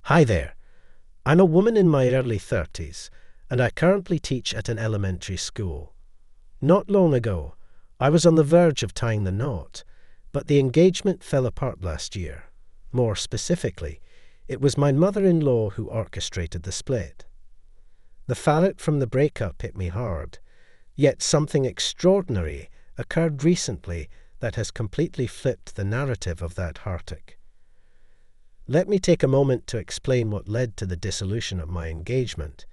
Hi there. I'm a woman in my early 30s, and I currently teach at an elementary school. Not long ago, I was on the verge of tying the knot, but the engagement fell apart last year. More specifically, it was my mother-in-law who orchestrated the split. The fallout from the breakup hit me hard, yet something extraordinary occurred recently that has completely flipped the narrative of that heartache. Let me take a moment to explain what led to the dissolution of my engagement.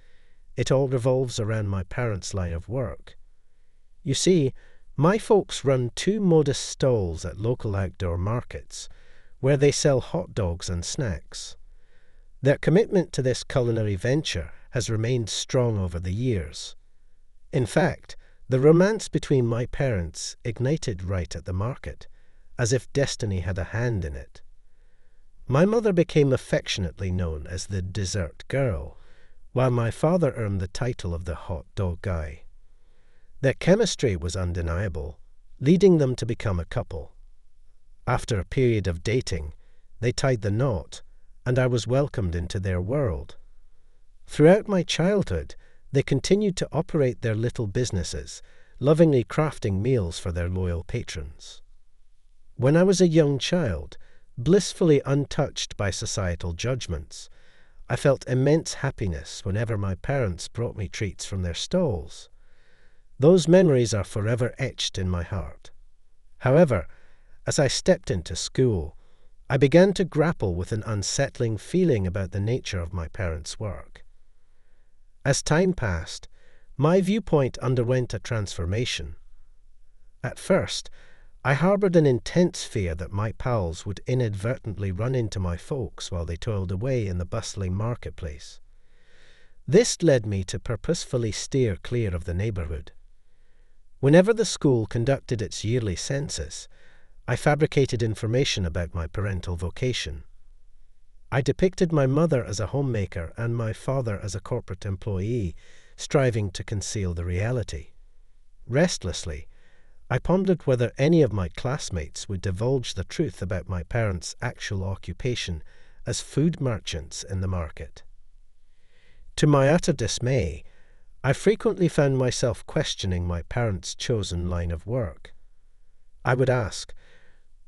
It all revolves around my parents' line of work. You see, my folks run two modest stalls at local outdoor markets, where they sell hot dogs and snacks. Their commitment to this culinary venture has remained strong over the years. In fact, the romance between my parents ignited right at the market, as if destiny had a hand in it. My mother became affectionately known as the dessert girl, while my father earned the title of the hot dog guy. Their chemistry was undeniable, leading them to become a couple. After a period of dating, they tied the knot, and I was welcomed into their world. Throughout my childhood, they continued to operate their little businesses, lovingly crafting meals for their loyal patrons. When I was a young child, blissfully untouched by societal judgments, I felt immense happiness whenever my parents brought me treats from their stalls. Those memories are forever etched in my heart. However, as I stepped into school, I began to grapple with an unsettling feeling about the nature of my parents' work. As time passed, my viewpoint underwent a transformation. At first, I harbored an intense fear that my pals would inadvertently run into my folks while they toiled away in the bustling marketplace. This led me to purposefully steer clear of the neighborhood. Whenever the school conducted its yearly census, I fabricated information about my parental vocation. I depicted my mother as a homemaker and my father as a corporate employee, striving to conceal the reality. Restlessly, I pondered whether any of my classmates would divulge the truth about my parents' actual occupation as food merchants in the market. To my utter dismay, I frequently found myself questioning my parents' chosen line of work. I would ask,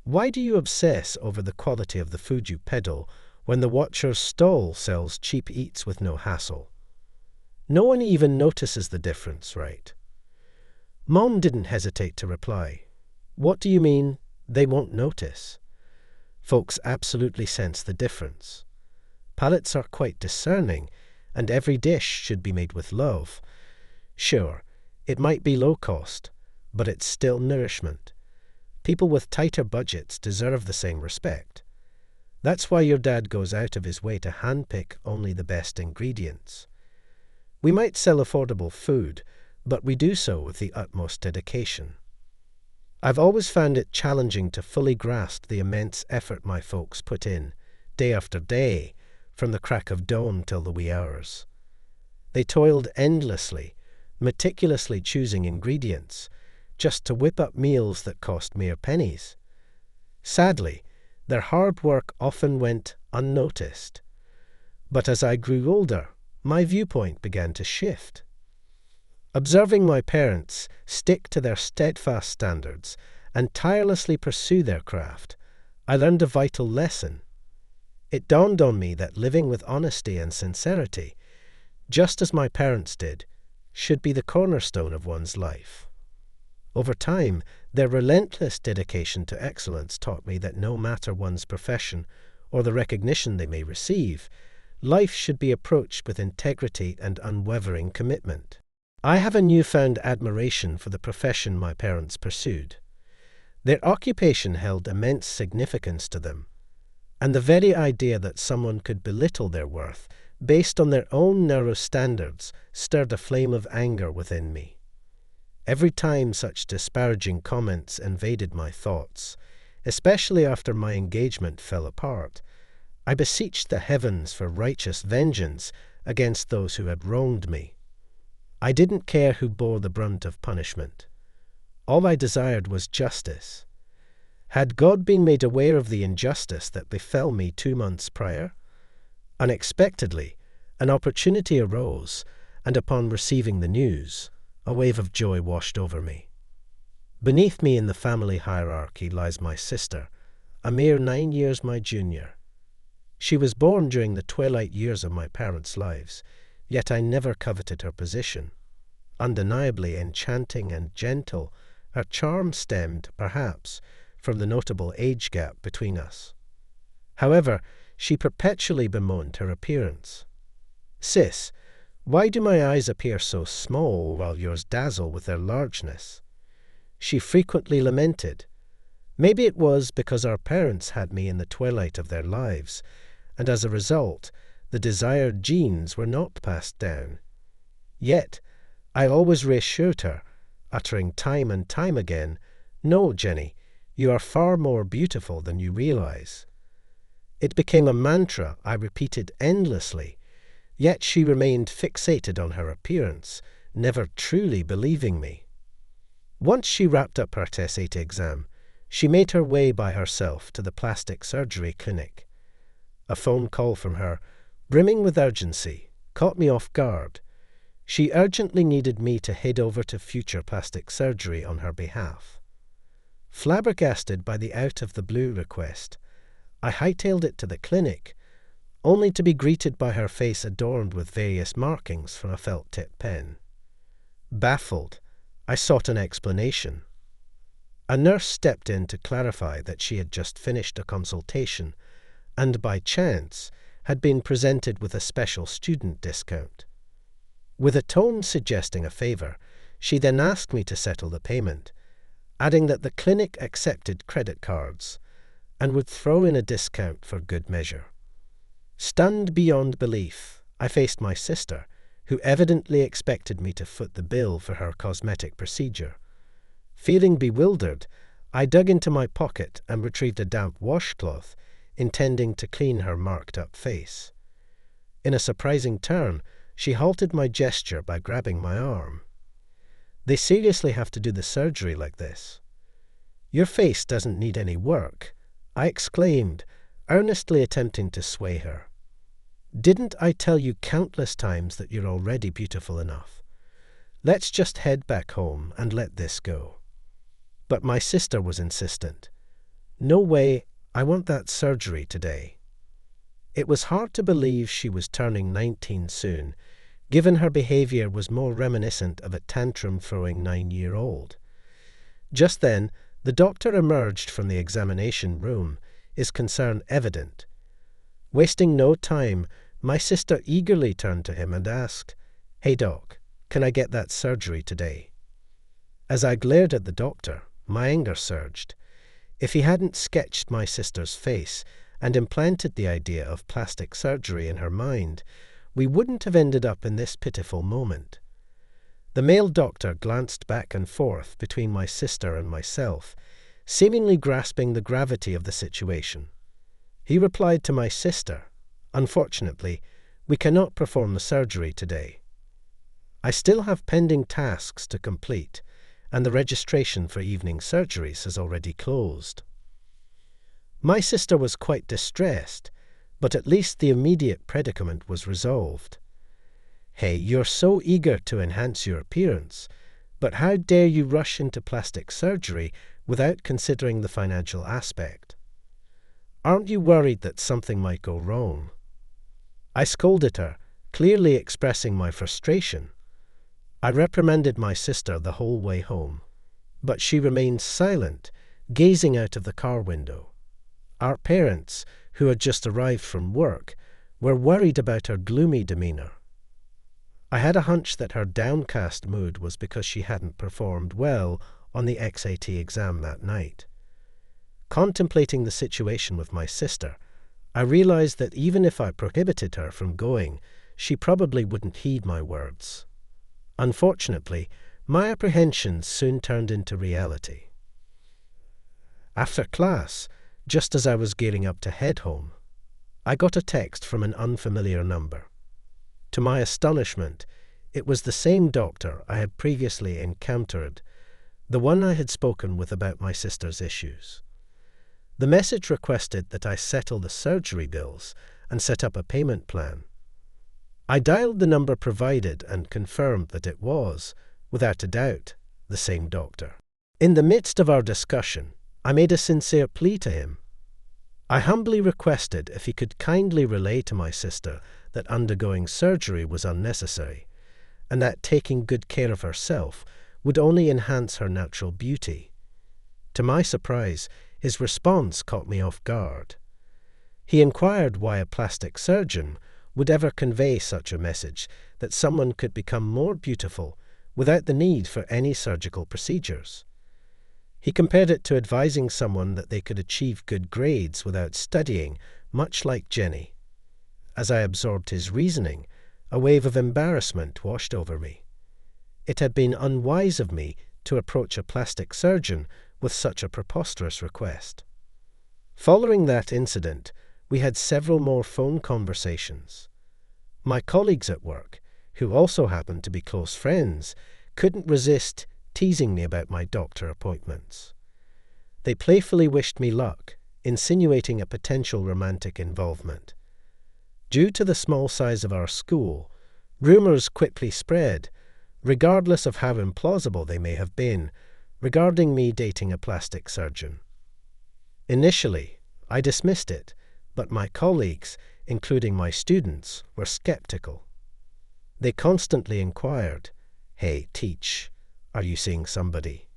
"Why do you obsess over the quality of the food you peddle when the watcher's stall sells cheap eats with no hassle? No one even notices the difference, right?" Mom didn't hesitate to reply, "What do you mean, they won't notice?" Folks absolutely sense the difference. Palates are quite discerning, and every dish should be made with love. Sure, it might be low cost, but it's still nourishment. People with tighter budgets deserve the same respect. That's why your dad goes out of his way to handpick only the best ingredients. We might sell affordable food, but we do so with the utmost dedication. I've always found it challenging to fully grasp the immense effort my folks put in, day after day, from the crack of dawn till the wee hours. They toiled endlessly, meticulously choosing ingredients, just to whip up meals that cost mere pennies. Sadly, their hard work often went unnoticed. But as I grew older, my viewpoint began to shift. Observing my parents stick to their steadfast standards and tirelessly pursue their craft, I learned a vital lesson. It dawned on me that living with honesty and sincerity, just as my parents did, should be the cornerstone of one's life. Over time, their relentless dedication to excellence taught me that no matter one's profession or the recognition they may receive, life should be approached with integrity and unwavering commitment. I have a newfound admiration for the profession my parents pursued. Their occupation held immense significance to them, and the very idea that someone could belittle their worth based on their own narrow standards stirred a flame of anger within me. Every time such disparaging comments invaded my thoughts, especially after my engagement fell apart, I beseeched the heavens for righteous vengeance against those who had wronged me. I didn't care who bore the brunt of punishment. All I desired was justice. Had God been made aware of the injustice that befell me 2 months prior? Unexpectedly, an opportunity arose, and upon receiving the news, a wave of joy washed over me. Beneath me in the family hierarchy lies my sister, a mere 9 years my junior. She was born during the twilight years of my parents' lives, yet I never coveted her position. Undeniably enchanting and gentle, her charm stemmed, perhaps, from the notable age gap between us. However, she perpetually bemoaned her appearance. "Sis, why do my eyes appear so small while yours dazzle with their largeness?" She frequently lamented. Maybe it was because our parents had me in the twilight of their lives, and as a result, the desired genes were not passed down. Yet, I always reassured her, uttering time and time again, "No, Jenny, you are far more beautiful than you realize." It became a mantra I repeated endlessly, yet she remained fixated on her appearance, never truly believing me. Once she wrapped up her SAT exam, she made her way by herself to the plastic surgery clinic. A phone call from her, brimming with urgency, caught me off guard. She urgently needed me to head over to future plastic surgery on her behalf. Flabbergasted by the out-of-the-blue request, I hightailed it to the clinic, only to be greeted by her face adorned with various markings from a felt-tip pen. Baffled, I sought an explanation. A nurse stepped in to clarify that she had just finished a consultation and, by chance, had been presented with a special student discount. With a tone suggesting a favor, she then asked me to settle the payment, adding that the clinic accepted credit cards and would throw in a discount for good measure. Stunned beyond belief, I faced my sister, who evidently expected me to foot the bill for her cosmetic procedure. Feeling bewildered, I dug into my pocket and retrieved a damp washcloth, intending to clean her marked-up face. In a surprising turn, she halted my gesture by grabbing my arm. "They seriously have to do the surgery like this?" "Your face doesn't need any work," I exclaimed, earnestly attempting to sway her. "Didn't I tell you countless times that you're already beautiful enough? Let's just head back home and let this go." But my sister was insistent. "No way, I want that surgery today." It was hard to believe she was turning 19 soon, given her behavior was more reminiscent of a tantrum-throwing 9-year-old. Just then, the doctor emerged from the examination room, his concern evident. Wasting no time, my sister eagerly turned to him and asked, "Hey doc, can I get that surgery today?" As I glared at the doctor, my anger surged. If he hadn't sketched my sister's face and implanted the idea of plastic surgery in her mind, we wouldn't have ended up in this pitiful moment. The male doctor glanced back and forth between my sister and myself, seemingly grasping the gravity of the situation. He replied to my sister, "Unfortunately, we cannot perform the surgery today. I still have pending tasks to complete, and the registration for evening surgeries has already closed." My sister was quite distressed, but at least the immediate predicament was resolved. "Hey, you're so eager to enhance your appearance, but how dare you rush into plastic surgery without considering the financial aspect? Aren't you worried that something might go wrong?" I scolded her, clearly expressing my frustration. I reprimanded my sister the whole way home, but she remained silent, gazing out of the car window. Our parents, who had just arrived from work, were worried about her gloomy demeanor. I had a hunch that her downcast mood was because she hadn't performed well on the SAT exam that night. Contemplating the situation with my sister, I realized that even if I prohibited her from going, she probably wouldn't heed my words. Unfortunately, my apprehensions soon turned into reality. After class, just as I was gearing up to head home, I got a text from an unfamiliar number. To my astonishment, it was the same doctor I had previously encountered, the one I had spoken with about my sister's issues. The message requested that I settle the surgery bills and set up a payment plan. I dialed the number provided and confirmed that it was, without a doubt, the same doctor. In the midst of our discussion, I made a sincere plea to him. I humbly requested if he could kindly relay to my sister that undergoing surgery was unnecessary, and that taking good care of herself would only enhance her natural beauty. To my surprise, his response caught me off guard. He inquired why a plastic surgeon would ever convey such a message that someone could become more beautiful without the need for any surgical procedures. He compared it to advising someone that they could achieve good grades without studying, much like Jenny. As I absorbed his reasoning, a wave of embarrassment washed over me. It had been unwise of me to approach a plastic surgeon with such a preposterous request. Following that incident, we had several more phone conversations. My colleagues at work, who also happened to be close friends, couldn't resist teasing me about my doctor appointments. They playfully wished me luck, insinuating a potential romantic involvement. Due to the small size of our school, rumors quickly spread, regardless of how implausible they may have been, regarding me dating a plastic surgeon. Initially, I dismissed it, but my colleagues, including my students, were skeptical. They constantly inquired, "Hey, teach, are you seeing somebody?"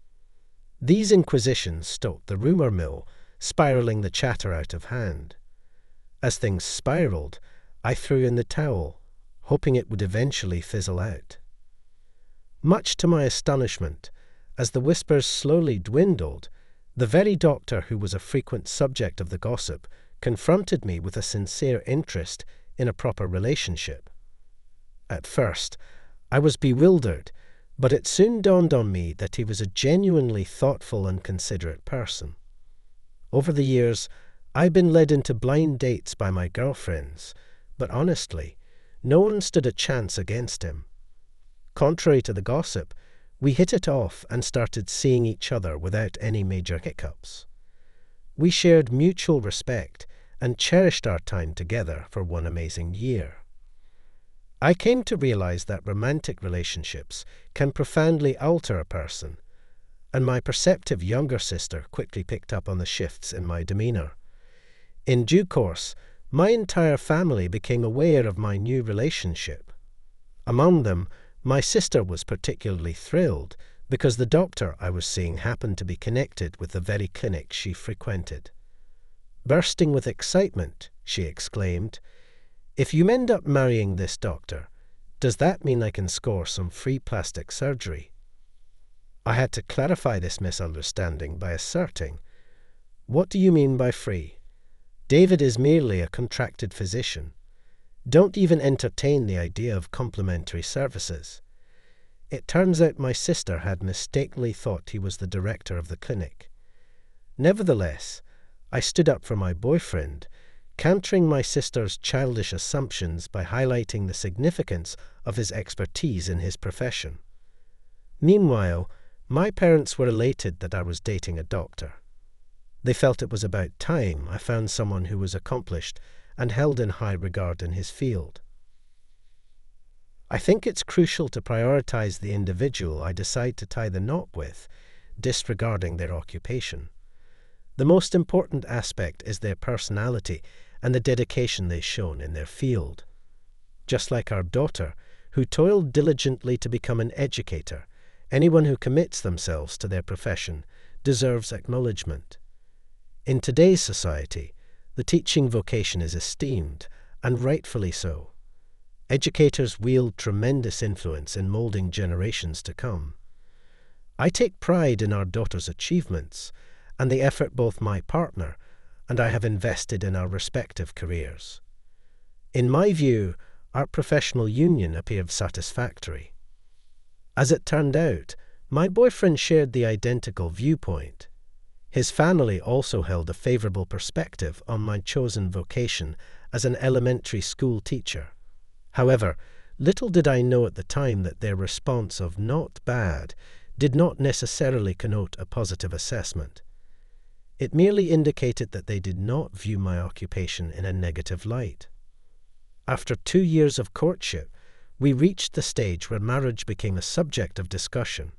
These inquisitions stoked the rumor mill, spiraling the chatter out of hand. As things spiraled, I threw in the towel, hoping it would eventually fizzle out. Much to my astonishment, as the whispers slowly dwindled, the very doctor who was a frequent subject of the gossip confronted me with a sincere interest in a proper relationship. At first, I was bewildered, but it soon dawned on me that he was a genuinely thoughtful and considerate person. Over the years, I've been led into blind dates by my girlfriends, but honestly, no one stood a chance against him. Contrary to the gossip, we hit it off and started seeing each other without any major hiccups. We shared mutual respect and cherished our time together for one amazing year. I came to realize that romantic relationships can profoundly alter a person, and my perceptive younger sister quickly picked up on the shifts in my demeanor. In due course, my entire family became aware of my new relationship. Among them, my sister was particularly thrilled because the doctor I was seeing happened to be connected with the very clinic she frequented. Bursting with excitement, she exclaimed, "If you end up marrying this doctor, does that mean I can score some free plastic surgery?" I had to clarify this misunderstanding by asserting, "What do you mean by free? David is merely a contracted physician. Don't even entertain the idea of complimentary services." It turns out my sister had mistakenly thought he was the director of the clinic. Nevertheless, I stood up for my boyfriend, countering my sister's childish assumptions by highlighting the significance of his expertise in his profession. Meanwhile, my parents were elated that I was dating a doctor. They felt it was about time I found someone who was accomplished and held in high regard in his field. I think it's crucial to prioritize the individual I decide to tie the knot with, disregarding their occupation. The most important aspect is their personality and the dedication they've shown in their field. Just like our daughter, who toiled diligently to become an educator, anyone who commits themselves to their profession deserves acknowledgement. In today's society, the teaching vocation is esteemed, and rightfully so. Educators wield tremendous influence in molding generations to come. I take pride in our daughter's achievements and the effort both my partner and I have invested in our respective careers. In my view, our professional union appeared satisfactory. As it turned out, my boyfriend shared the identical viewpoint. His family also held a favorable perspective on my chosen vocation as an elementary school teacher. However, little did I know at the time that their response of "not bad" did not necessarily connote a positive assessment. It merely indicated that they did not view my occupation in a negative light. After 2 years of courtship, we reached the stage where marriage became a subject of discussion.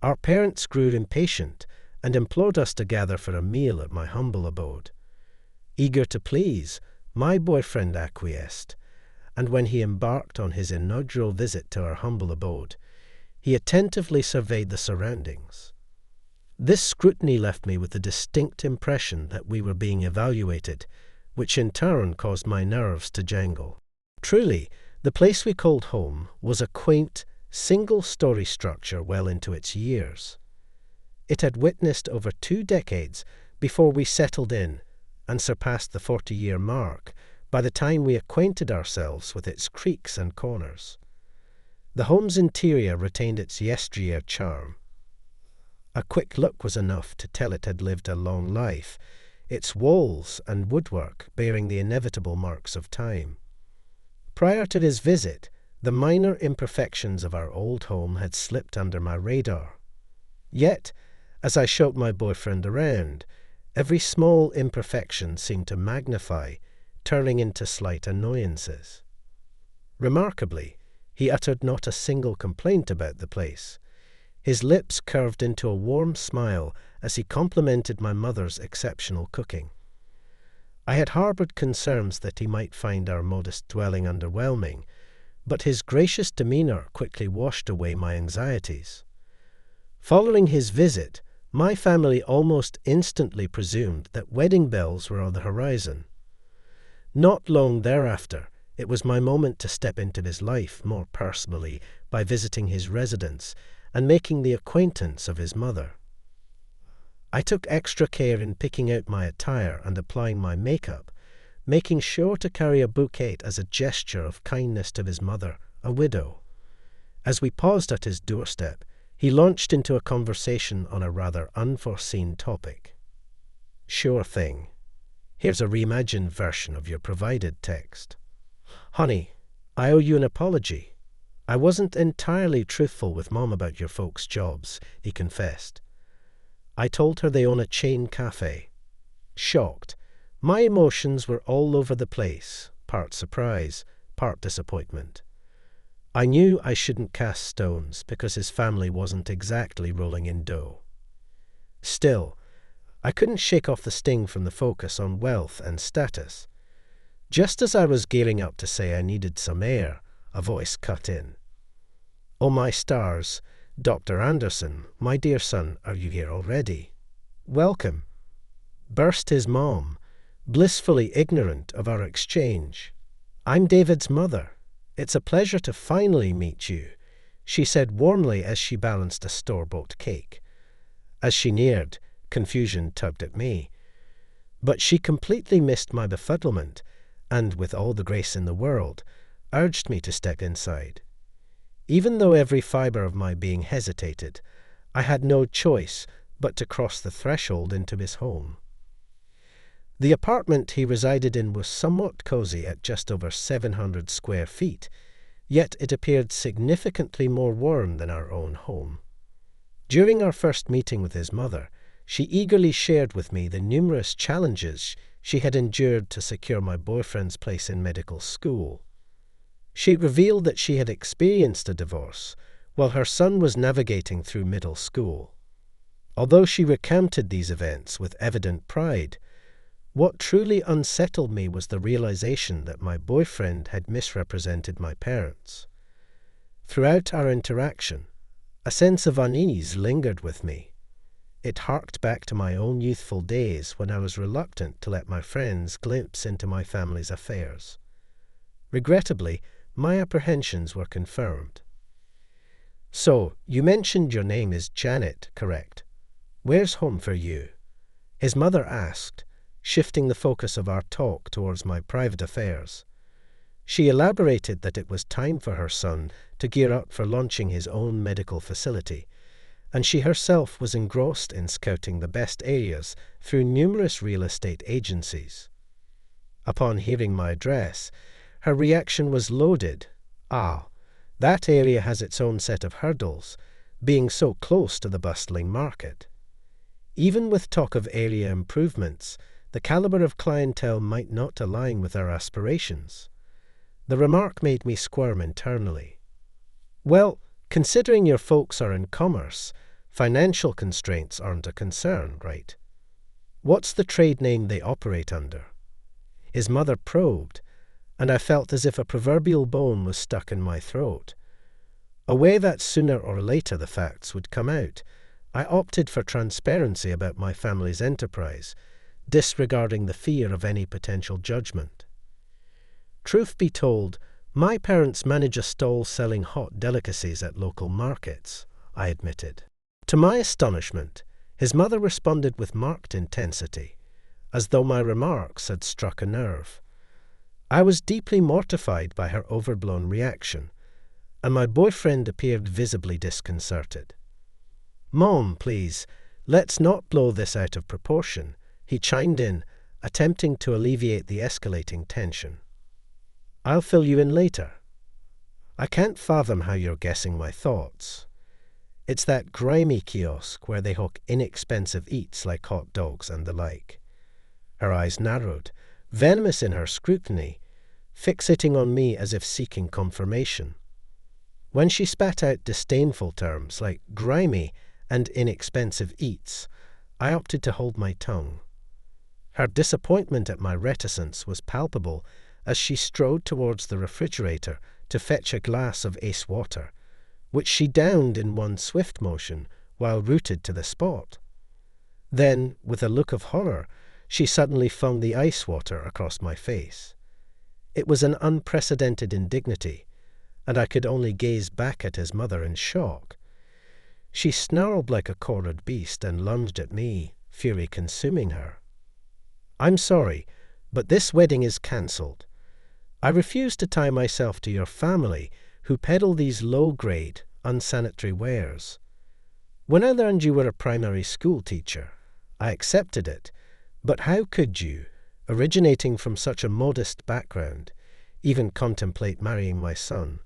Our parents grew impatient and implored us to gather for a meal at my humble abode. Eager to please, my boyfriend acquiesced, and when he embarked on his inaugural visit to our humble abode, he attentively surveyed the surroundings. This scrutiny left me with the distinct impression that we were being evaluated, which in turn caused my nerves to jangle. Truly, the place we called home was a quaint, single-story structure well into its years. It had witnessed over 2 decades before we settled in and surpassed the 40-year mark by the time we acquainted ourselves with its creaks and corners. The home's interior retained its yesteryear charm. A quick look was enough to tell it had lived a long life, its walls and woodwork bearing the inevitable marks of time. Prior to his visit, the minor imperfections of our old home had slipped under my radar. Yet, as I showed my boyfriend around, every small imperfection seemed to magnify, turning into slight annoyances. Remarkably, he uttered not a single complaint about the place. His lips curved into a warm smile as he complimented my mother's exceptional cooking. I had harboured concerns that he might find our modest dwelling underwhelming, but his gracious demeanour quickly washed away my anxieties. Following his visit, my family almost instantly presumed that wedding bells were on the horizon. Not long thereafter, it was my moment to step into his life more personally by visiting his residence and making the acquaintance of his mother. I took extra care in picking out my attire and applying my makeup, making sure to carry a bouquet as a gesture of kindness to his mother, a widow. As we paused at his doorstep, he launched into a conversation on a rather unforeseen topic. "Sure thing. Here's a reimagined version of your provided text. Honey, I owe you an apology. I wasn't entirely truthful with Mom about your folks' jobs," he confessed. I told her they own a chain cafe. Shocked, my emotions were all over the place, part surprise, part disappointment. I knew I shouldn't cast stones because his family wasn't exactly rolling in dough. Still, I couldn't shake off the sting from the focus on wealth and status. Just as I was gearing up to say I needed some air, a voice cut in. "Oh my stars, Dr. Anderson, my dear son, are you here already? Welcome," burst his mom, blissfully ignorant of our exchange. "I'm David's mother. It's a pleasure to finally meet you," she said warmly as she balanced a store-bought cake. As she neared, confusion tugged at me. But she completely missed my befuddlement and, with all the grace in the world, urged me to step inside. Even though every fibre of my being hesitated, I had no choice but to cross the threshold into his home. The apartment he resided in was somewhat cosy at just over 700 square feet, yet it appeared significantly more warm than our own home. During our first meeting with his mother, she eagerly shared with me the numerous challenges she had endured to secure my boyfriend's place in medical school. She revealed that she had experienced a divorce while her son was navigating through middle school. Although she recounted these events with evident pride, what truly unsettled me was the realization that my boyfriend had misrepresented my parents. Throughout our interaction, a sense of unease lingered with me. It harked back to my own youthful days when I was reluctant to let my friends glimpse into my family's affairs. Regrettably, my apprehensions were confirmed. "So, you mentioned your name is Janet, correct? Where's home for you?" his mother asked, shifting the focus of our talk towards my private affairs. She elaborated that it was time for her son to gear up for launching his own medical facility, and she herself was engrossed in scouting the best areas through numerous real estate agencies. Upon hearing my address, her reaction was loaded. "Ah, that area has its own set of hurdles, being so close to the bustling market. Even with talk of area improvements, the caliber of clientele might not align with our aspirations. The remark made me squirm internally. Well, considering your folks are in commerce, financial constraints aren't a concern, right? What's the trade name they operate under? His mother probed, and I felt as if a proverbial bone was stuck in my throat. Aware that sooner or later the facts would come out, I opted for transparency about my family's enterprise, disregarding the fear of any potential judgment. Truth be told, my parents manage a stall selling hot delicacies at local markets, I admitted. To my astonishment, his mother responded with marked intensity, as though my remarks had struck a nerve. I was deeply mortified by her overblown reaction, and my boyfriend appeared visibly disconcerted. "Mom, please, let's not blow this out of proportion," he chimed in, attempting to alleviate the escalating tension. "I'll fill you in later." I can't fathom how you're guessing my thoughts. It's that grimy kiosk where they hawk inexpensive eats like hot dogs and the like. Her eyes narrowed, venomous in her scrutiny, fixating on me as if seeking confirmation. When she spat out disdainful terms like grimy and inexpensive eats, I opted to hold my tongue. Her disappointment at my reticence was palpable as she strode towards the refrigerator to fetch a glass of ice water, which she downed in one swift motion while rooted to the spot. Then, with a look of horror, she suddenly flung the ice water across my face. It was an unprecedented indignity, and I could only gaze back at his mother in shock. She snarled like a cornered beast and lunged at me, fury consuming her. "I'm sorry, but this wedding is cancelled. I refuse to tie myself to your family, who peddle these low-grade, unsanitary wares. When I learned you were a primary school teacher, I accepted it, but how could you, originating from such a modest background, even contemplate marrying my son?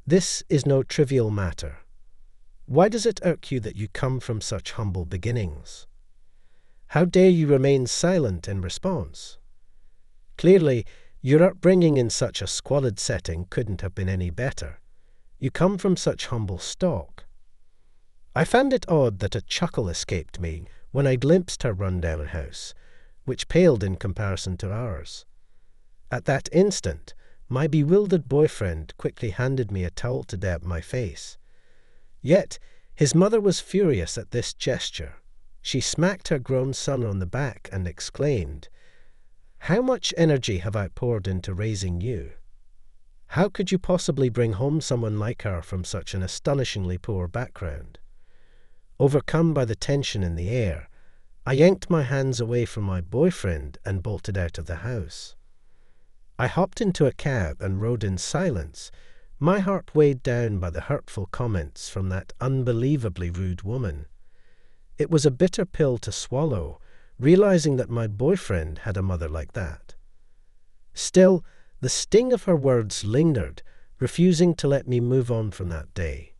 This is no trivial matter. Why does it irk you that you come from such humble beginnings? How dare you remain silent in response? Clearly, your upbringing in such a squalid setting couldn't have been any better. You come from such humble stock." I found it odd that a chuckle escaped me when I glimpsed her rundown house, which paled in comparison to ours. At that instant, my bewildered boyfriend quickly handed me a towel to dab my face. Yet, his mother was furious at this gesture. She smacked her grown son on the back and exclaimed, "How much energy have I poured into raising you? How could you possibly bring home someone like her from such an astonishingly poor background?" Overcome by the tension in the air, I yanked my hands away from my boyfriend and bolted out of the house. I hopped into a cab and rode in silence, my heart weighed down by the hurtful comments from that unbelievably rude woman. It was a bitter pill to swallow, realizing that my boyfriend had a mother like that. Still, the sting of her words lingered, refusing to let me move on from that day.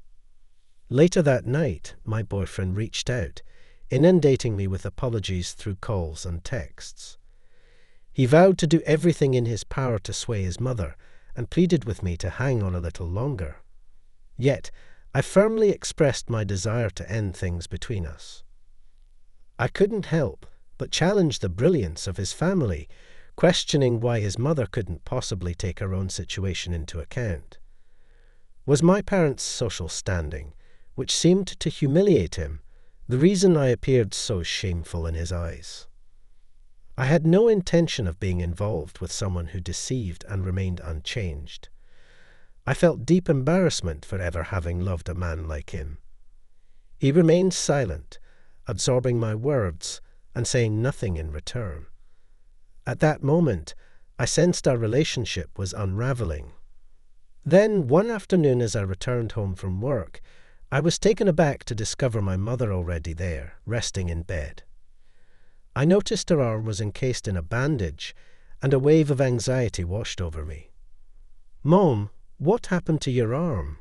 Later that night, my boyfriend reached out, inundating me with apologies through calls and texts. He vowed to do everything in his power to sway his mother, and pleaded with me to hang on a little longer. Yet, I firmly expressed my desire to end things between us. I couldn't help but challenge the brilliance of his family, questioning why his mother couldn't possibly take her own situation into account. Was my parents' social standing, which seemed to humiliate him, the reason I appeared so shameful in his eyes? I had no intention of being involved with someone who deceived and remained unchanged. I felt deep embarrassment for ever having loved a man like him. He remained silent, absorbing my words and saying nothing in return. At that moment, I sensed our relationship was unraveling. Then, one afternoon as I returned home from work, I was taken aback to discover my mother already there, resting in bed. I noticed her arm was encased in a bandage, and a wave of anxiety washed over me. "Mom, what happened to your arm?"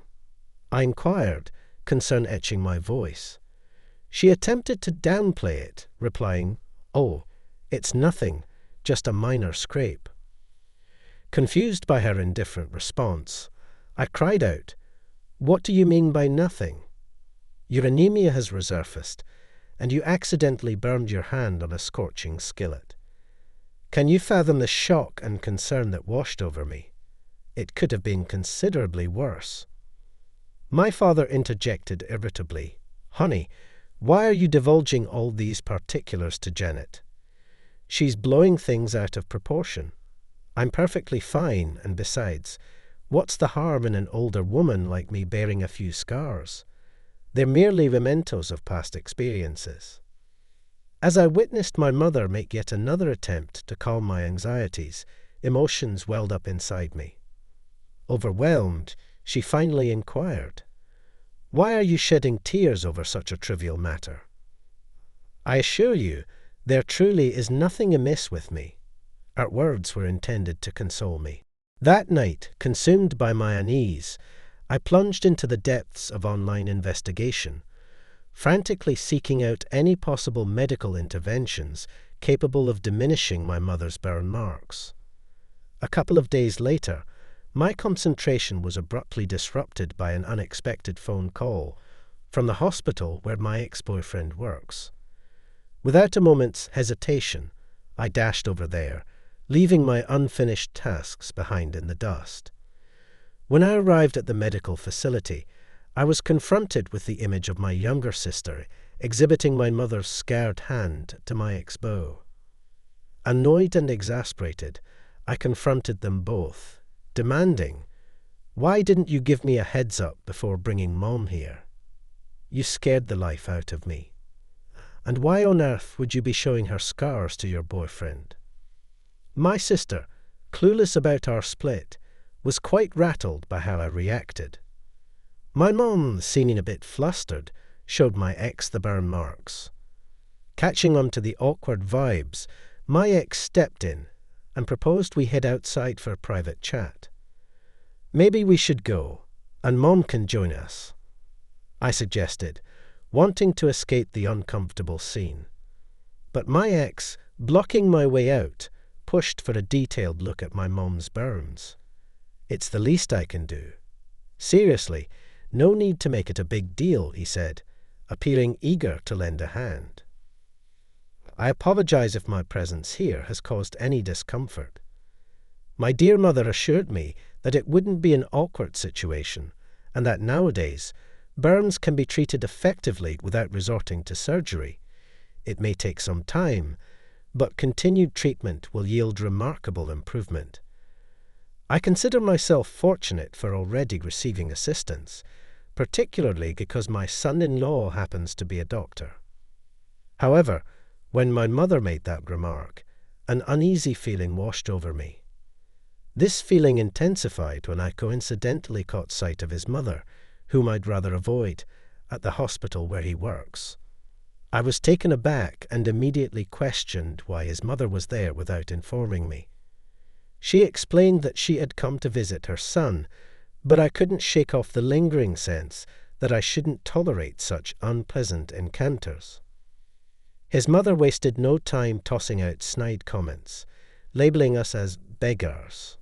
I inquired, concern etching my voice. She attempted to downplay it, replying, "Oh, it's nothing, just a minor scrape." Confused by her indifferent response, I cried out, "What do you mean by nothing? Your anemia has resurfaced, and you accidentally burned your hand on a scorching skillet. Can you fathom the shock and concern that washed over me? It could have been considerably worse." My father interjected irritably, "Honey, why are you divulging all these particulars to Janet? She's blowing things out of proportion. I'm perfectly fine, and besides, what's the harm in an older woman like me bearing a few scars? They're merely mementos of past experiences." As I witnessed my mother make yet another attempt to calm my anxieties, emotions welled up inside me. Overwhelmed, she finally inquired, "Why are you shedding tears over such a trivial matter? I assure you, there truly is nothing amiss with me." Her words were intended to console me. That night, consumed by my unease, I plunged into the depths of online investigation, frantically seeking out any possible medical interventions capable of diminishing my mother's burn marks. A couple of days later, my concentration was abruptly disrupted by an unexpected phone call from the hospital where my ex-boyfriend works. Without a moment's hesitation, I dashed over there, leaving my unfinished tasks behind in the dust. When I arrived at the medical facility, I was confronted with the image of my younger sister exhibiting my mother's scarred hand to my ex-beau. Annoyed and exasperated, I confronted them both, demanding, "Why didn't you give me a heads up before bringing Mom here? You scared the life out of me. And why on earth would you be showing her scars to your boyfriend?" My sister, clueless about our split, was quite rattled by how I reacted. My mom, seeming a bit flustered, showed my ex the burn marks. Catching on to the awkward vibes, my ex stepped in and proposed we head outside for a private chat. "Maybe we should go, and Mom can join us," I suggested, wanting to escape the uncomfortable scene. But my ex, blocking my way out, pushed for a detailed look at my mom's burns. "It's the least I can do. Seriously, no need to make it a big deal," he said, appearing eager to lend a hand. "I apologize if my presence here has caused any discomfort. My dear mother assured me that it wouldn't be an awkward situation, and that nowadays, burns can be treated effectively without resorting to surgery. It may take some time, but continued treatment will yield remarkable improvement. I consider myself fortunate for already receiving assistance, particularly because my son-in-law happens to be a doctor." However, when my mother made that remark, an uneasy feeling washed over me. This feeling intensified when I coincidentally caught sight of his mother, whom I'd rather avoid, at the hospital where he works. I was taken aback and immediately questioned why his mother was there without informing me. She explained that she had come to visit her son, but I couldn't shake off the lingering sense that I shouldn't tolerate such unpleasant encounters. His mother wasted no time tossing out snide comments, labeling us as beggars.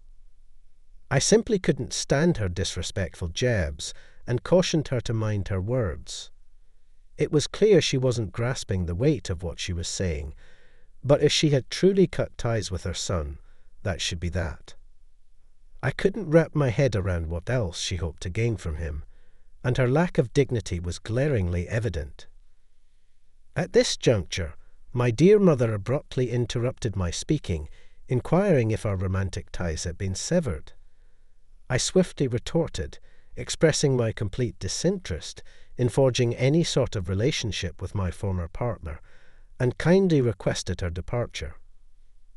I simply couldn't stand her disrespectful jabs and cautioned her to mind her words. It was clear she wasn't grasping the weight of what she was saying, but if she had truly cut ties with her son, that should be that. I couldn't wrap my head around what else she hoped to gain from him, and her lack of dignity was glaringly evident. At this juncture, my dear mother abruptly interrupted my speaking, inquiring if our romantic ties had been severed. I swiftly retorted, expressing my complete disinterest in forging any sort of relationship with my former partner, and kindly requested her departure.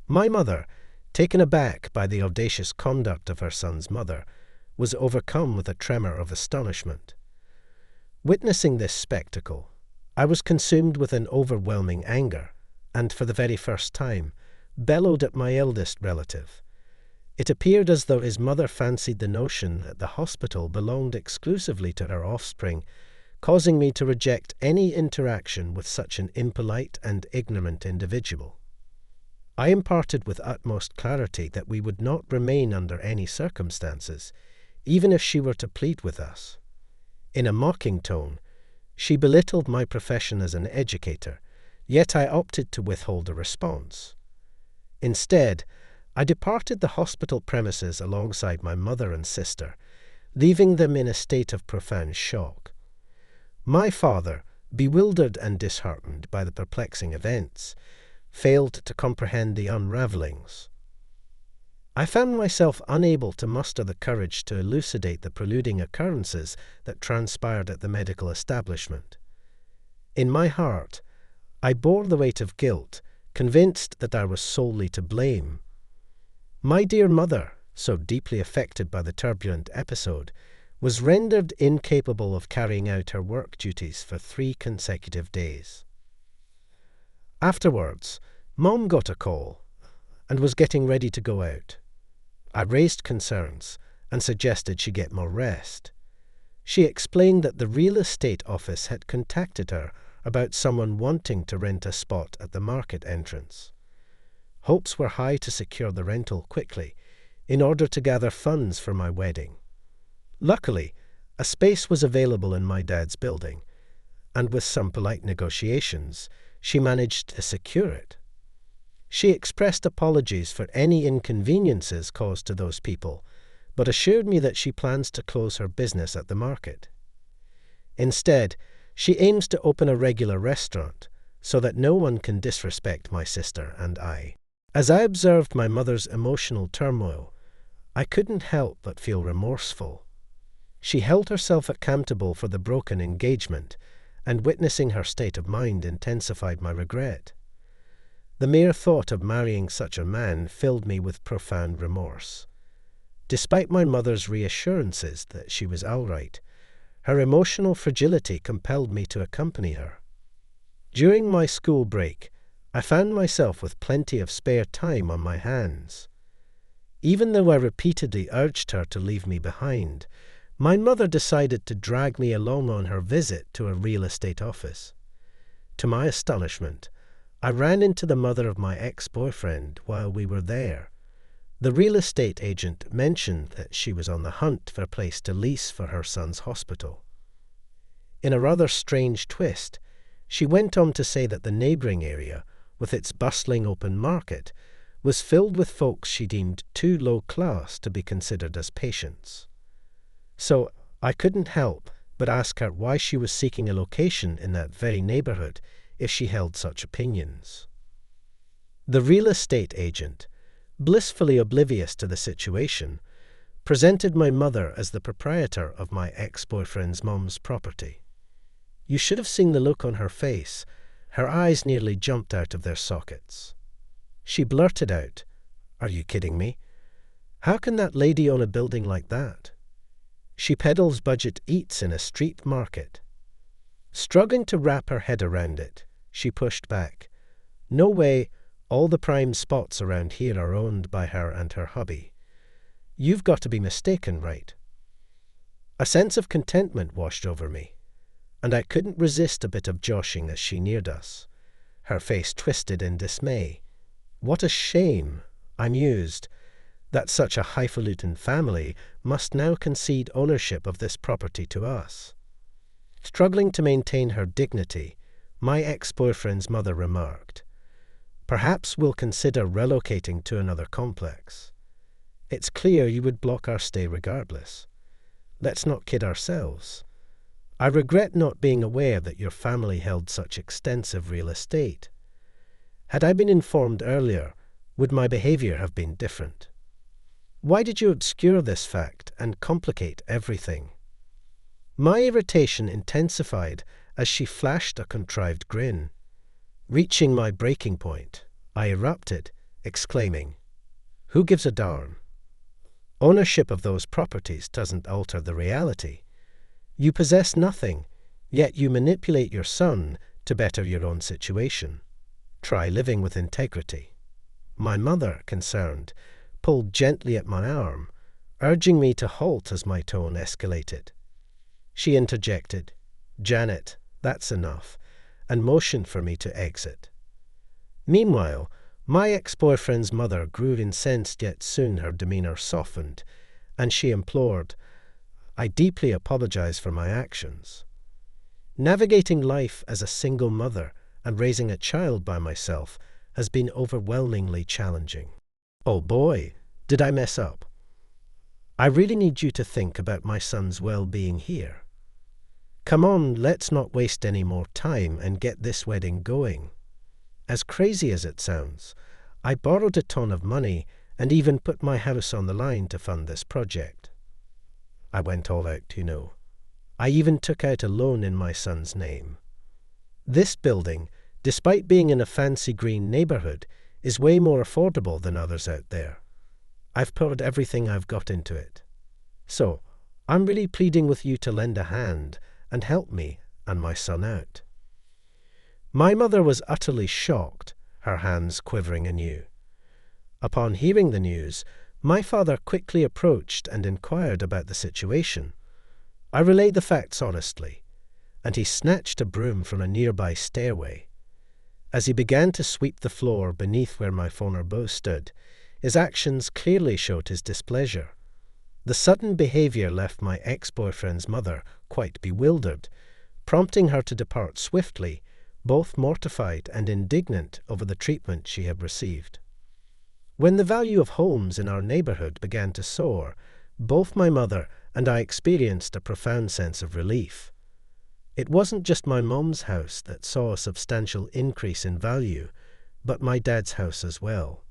My mother, taken aback by the audacious conduct of her son's mother, was overcome with a tremor of astonishment. Witnessing this spectacle, I was consumed with an overwhelming anger, and for the very first time, bellowed at my eldest relative. It appeared as though his mother fancied the notion that the hospital belonged exclusively to her offspring, causing me to reject any interaction with such an impolite and ignorant individual. I imparted with utmost clarity that we would not remain under any circumstances, even if she were to plead with us. In a mocking tone, she belittled my profession as an educator, yet I opted to withhold a response. Instead, I departed the hospital premises alongside my mother and sister, leaving them in a state of profound shock. My father, bewildered and disheartened by the perplexing events, failed to comprehend the unravellings. I found myself unable to muster the courage to elucidate the preluding occurrences that transpired at the medical establishment. In my heart, I bore the weight of guilt, convinced that I was solely to blame. My dear mother, so deeply affected by the turbulent episode, was rendered incapable of carrying out her work duties for 3 consecutive days. Afterwards, Mom got a call and was getting ready to go out. I raised concerns and suggested she get more rest. She explained that the real estate office had contacted her about someone wanting to rent a spot at the market entrance. Hopes were high to secure the rental quickly in order to gather funds for my wedding. Luckily, a space was available in my dad's building, and with some polite negotiations, she managed to secure it. She expressed apologies for any inconveniences caused to those people, but assured me that she plans to close her business at the market. Instead, she aims to open a regular restaurant so that no one can disrespect my sister and I. As I observed my mother's emotional turmoil, I couldn't help but feel remorseful. She held herself accountable for the broken engagement, and witnessing her state of mind intensified my regret. The mere thought of marrying such a man filled me with profound remorse. Despite my mother's reassurances that she was all right, her emotional fragility compelled me to accompany her. During my school break, I found myself with plenty of spare time on my hands. Even though I repeatedly urged her to leave me behind, my mother decided to drag me along on her visit to a real estate office. To my astonishment, I ran into the mother of my ex-boyfriend while we were there. The real estate agent mentioned that she was on the hunt for a place to lease for her son's hospital. In a rather strange twist, she went on to say that the neighbouring area, with its bustling open market, was filled with folks she deemed too low class to be considered as patients. So I couldn't help but ask her why she was seeking a location in that very neighbourhood if she held such opinions. The real estate agent, blissfully oblivious to the situation, presented my mother as the proprietor of my ex-boyfriend's mom's property. You should have seen the look on her face. Her eyes nearly jumped out of their sockets. She blurted out, "Are you kidding me? How can that lady own a building like that? She peddles budget eats in a street market." Struggling to wrap her head around it, she pushed back. "No way, all the prime spots around here are owned by her and her hubby. You've got to be mistaken, right?" A sense of contentment washed over me, and I couldn't resist a bit of joshing as she neared us. Her face twisted in dismay. What a shame, I mused, that such a highfalutin family must now concede ownership of this property to us. Struggling to maintain her dignity, my ex-boyfriend's mother remarked, "Perhaps we'll consider relocating to another complex. It's clear you would block our stay regardless. Let's not kid ourselves. I regret not being aware that your family held such extensive real estate. Had I been informed earlier, would my behavior have been different? Why did you obscure this fact and complicate everything?" My irritation intensified as she flashed a contrived grin. Reaching my breaking point, I erupted, exclaiming, "Who gives a darn? Ownership of those properties doesn't alter the reality. You possess nothing, yet you manipulate your son to better your own situation. Try living with integrity." My mother, concerned, pulled gently at my arm, urging me to halt as my tone escalated. She interjected, "Janet, that's enough," and motioned for me to exit. Meanwhile, My ex-boyfriend's mother grew incensed, yet soon her demeanor softened, and she implored, "I deeply apologize for my actions. Navigating life as a single mother and raising a child by myself has been overwhelmingly challenging. Oh boy, did I mess up. I really need you to think about my son's well-being here. Come on, let's not waste any more time and get this wedding going." As crazy as it sounds, I borrowed a ton of money and even put my house on the line to fund this project. I went all out, you know. I even took out a loan in my son's name. This building, despite being in a fancy green neighborhood, is way more affordable than others out there. I've poured everything I've got into it. So, I'm really pleading with you to lend a hand and help me and my son out. My mother was utterly shocked, her hands quivering anew. Upon hearing the news, my father quickly approached and inquired about the situation. I relayed the facts honestly, and he snatched a broom from a nearby stairway. As he began to sweep the floor beneath where my former beau stood, his actions clearly showed his displeasure. The sudden behavior left my ex-boyfriend's mother quite bewildered, prompting her to depart swiftly, both mortified and indignant over the treatment she had received. When the value of homes in our neighborhood began to soar, both my mother and I experienced a profound sense of relief. It wasn't just my mom's house that saw a substantial increase in value, but my dad's house as well.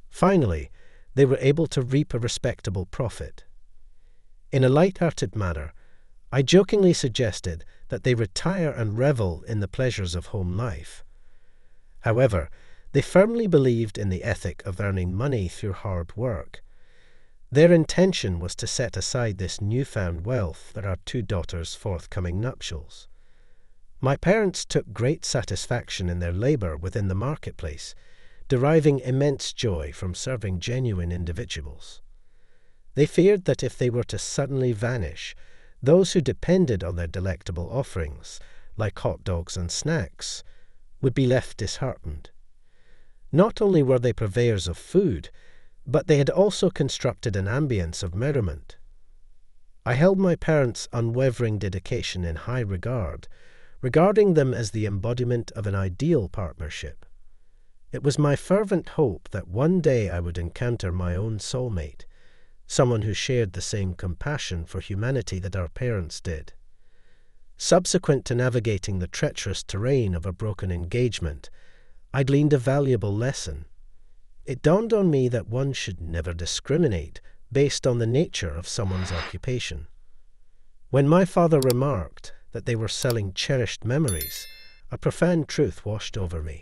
Finally, they were able to reap a respectable profit. In a light-hearted manner, I jokingly suggested that they retire and revel in the pleasures of home life. However, they firmly believed in the ethic of earning money through hard work. Their intention was to set aside this newfound wealth for our two daughters' forthcoming nuptials. My parents took great satisfaction in their labor within the marketplace, deriving immense joy from serving genuine individuals. They feared that if they were to suddenly vanish, those who depended on their delectable offerings, like hot dogs and snacks, would be left disheartened. Not only were they purveyors of food, but they had also constructed an ambience of merriment. I held my parents' unwavering dedication in high regard, regarding them as the embodiment of an ideal partnership. It was my fervent hope that one day I would encounter my own soulmate, someone who shared the same compassion for humanity that our parents did. Subsequent to navigating the treacherous terrain of a broken engagement, I gleaned a valuable lesson. It dawned on me that one should never discriminate based on the nature of someone's occupation. When my father remarked that they were selling cherished memories, a profound truth washed over me.